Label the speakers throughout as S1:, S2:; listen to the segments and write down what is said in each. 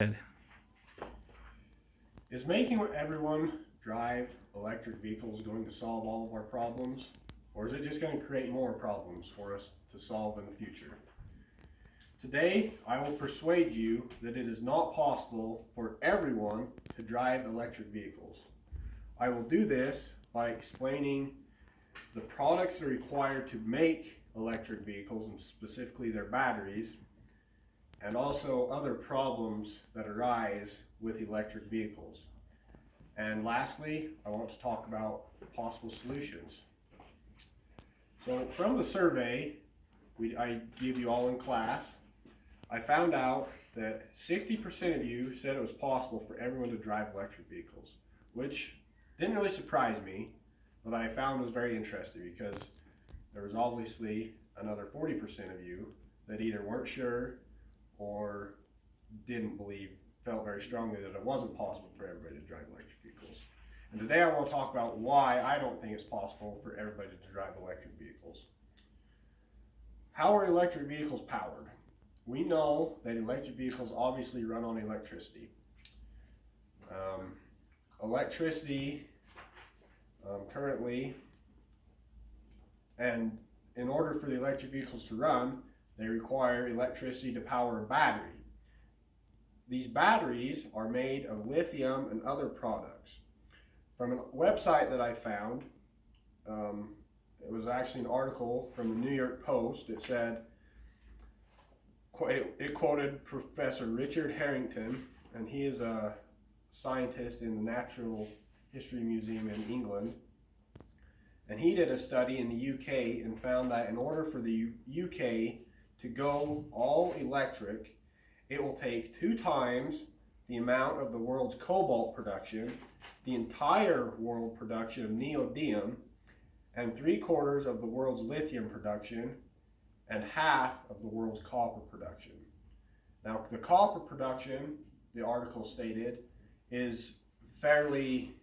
S1: Good.
S2: Is making everyone drive electric vehicles going to solve all of our problems? Or is it just going to create more problems for us to solve in the future? Today, I will persuade you that it is not possible for everyone to drive electric vehicles. I will do this by explaining the products that are required to make electric vehicles, and specifically their batteries, and also other problems that arise with electric vehicles. And lastly, I want to talk about possible solutions. So from the survey I gave you all in class, I found out that 60% of you said it was possible for everyone to drive electric vehicles, which didn't really surprise me, but I found was very interesting because there was obviously another 40% of you that either weren't sure or felt very strongly that it wasn't possible for everybody to drive electric vehicles. And today I want to talk about why I don't think it's possible for everybody to drive electric vehicles. How are electric vehicles powered? We know that electric vehicles obviously run on electricity. Currently, and in order for the electric vehicles to run, they require electricity to power a battery. These batteries are made of lithium and other products. From a website that I found, it was actually an article from the New York Post. It said, it quoted Professor Richard Harrington, and he is a scientist in the Natural History Museum in England. And he did a study in the UK and found that in order for the UK to go all electric, it will take 2 times the amount of the world's cobalt production, the entire world production of neodymium, and 3/4 of the world's lithium production, and half of the world's copper production. Now, the copper production, the article stated, is fairly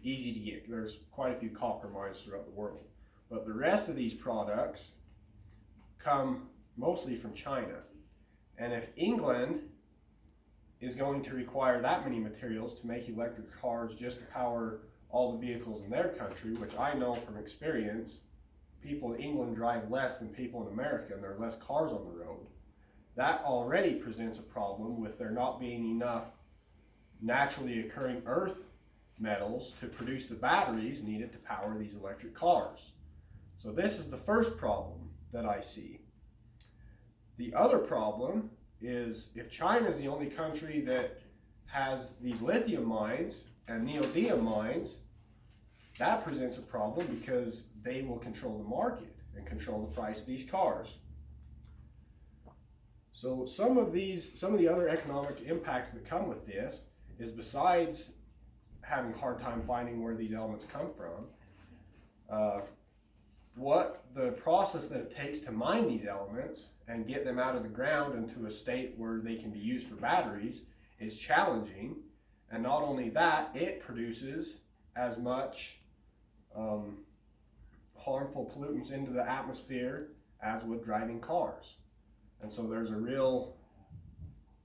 S2: easy to get. There's quite a few copper mines throughout the world. But the rest of these products come mostly from China. And if England is going to require that many materials to make electric cars just to power all the vehicles in their country, which I know from experience, people in England drive less than people in America and there are less cars on the road, that already presents a problem with there not being enough naturally occurring earth metals to produce the batteries needed to power these electric cars. So this is the first problem that I see. The other problem is if China is the only country that has these lithium mines and neodymium mines, that presents a problem because they will control the market and control the price of these cars. So some of the other economic impacts that come with this is, besides having a hard time finding where these elements come from, what the process that it takes to mine these elements and get them out of the ground into a state where they can be used for batteries is challenging. And not only that, it produces as much harmful pollutants into the atmosphere as would driving cars. And so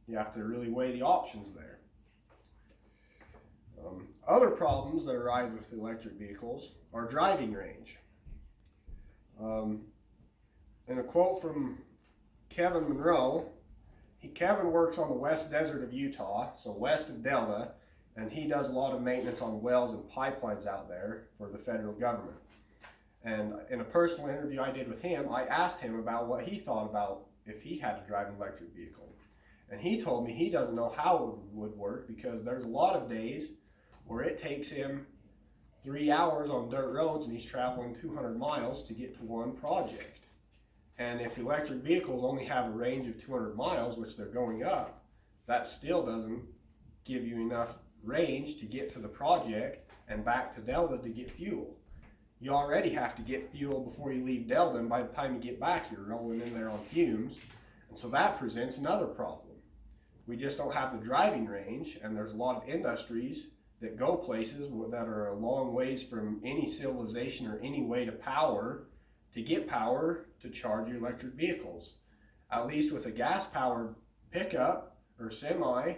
S2: you have to really weigh the options there. Other problems that arise with electric vehicles are driving range. In a quote from Kevin Monroe, Kevin works on the West Desert of Utah, so west of Delta, and he does a lot of maintenance on wells and pipelines out there for the federal government. And in a personal interview I did with him, I asked him about what he thought about if he had to drive an electric vehicle. And he told me he doesn't know how it would work because there's a lot of days where it takes him 3 hours on dirt roads and he's traveling 200 miles to get to one project. And if electric vehicles only have a range of 200 miles, which they're going up, that still doesn't give you enough range to get to the project and back to Delta to get fuel. You already have to get fuel before you leave Delta, and by the time you get back, you're rolling in there on fumes. And so that presents another problem. We just don't have the driving range, and there's a lot of industries that go places that are a long ways from any civilization or any way to get power to charge your electric vehicles. At least with a gas-powered pickup or semi,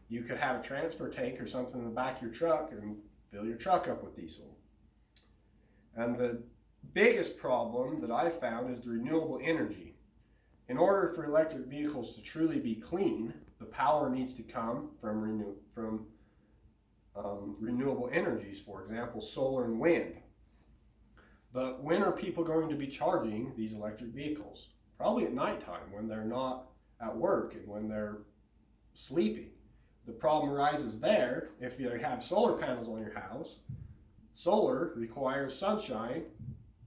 S2: you could have a transfer tank or something in the back of your truck and fill your truck up with diesel. And the biggest problem that I've found is the renewable energy. In order for electric vehicles to truly be clean, the power needs to come from renewable energies, for example, solar and wind. But when are people going to be charging these electric vehicles? Probably at nighttime when they're not at work and when they're sleeping. The problem arises there if you have solar panels on your house. Solar requires sunshine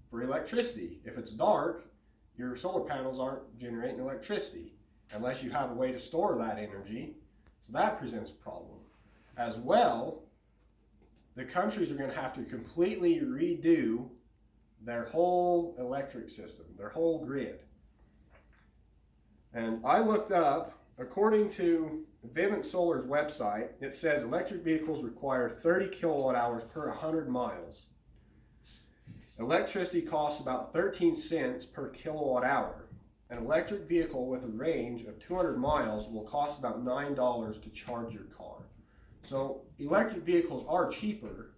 S2: for electricity. If it's dark, your solar panels aren't generating electricity unless you have a way to store that energy. So that presents a problem. As well, the countries are going to have to completely redo their whole electric system, their whole grid. And I looked up, according to Vivint Solar's website, it says electric vehicles require 30 kilowatt hours per 100 miles. Electricity costs about 13 cents per kilowatt hour. An electric vehicle with a range of 200 miles will cost about $9 to charge your car. So electric vehicles are cheaper,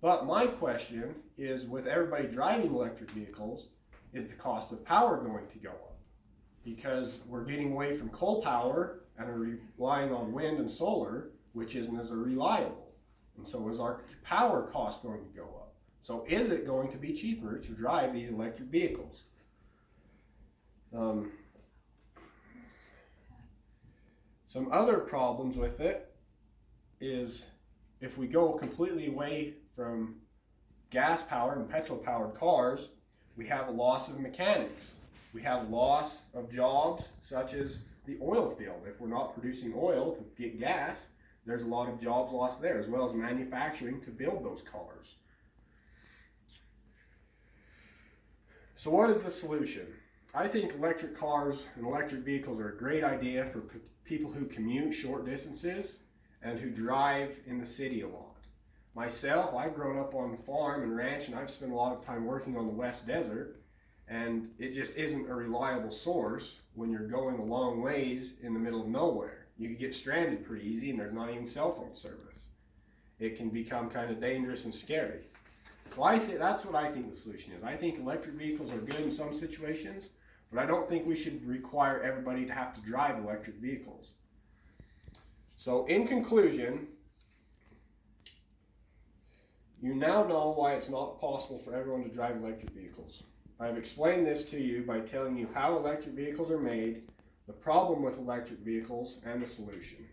S2: but my question is, with everybody driving electric vehicles, is the cost of power going to go up? Because we're getting away from coal power and are relying on wind and solar, which isn't as reliable. And so is our power cost going to go up? So is it going to be cheaper to drive these electric vehicles? Some other problems with it is if we go completely away from gas powered and petrol powered cars, we have a loss of mechanics. We have loss of jobs such as the oil field. If we're not producing oil to get gas, there's a lot of jobs lost there, as well as manufacturing to build those cars. So what is the solution? I think electric cars and electric vehicles are a great idea for people who commute short distances and who drive in the city a lot. Myself, I've grown up on a farm and ranch, and I've spent a lot of time working on the West Desert, and it just isn't a reliable source when you're going a long ways in the middle of nowhere. You can get stranded pretty easy, and there's not even cell phone service. It can become kind of dangerous and scary. So that's what I think the solution is. I think electric vehicles are good in some situations, but I don't think we should require everybody to have to drive electric vehicles. So in conclusion, you now know why it's not possible for everyone to drive electric vehicles. I've explained this to you by telling you how electric vehicles are made, the problem with electric vehicles, and the solution.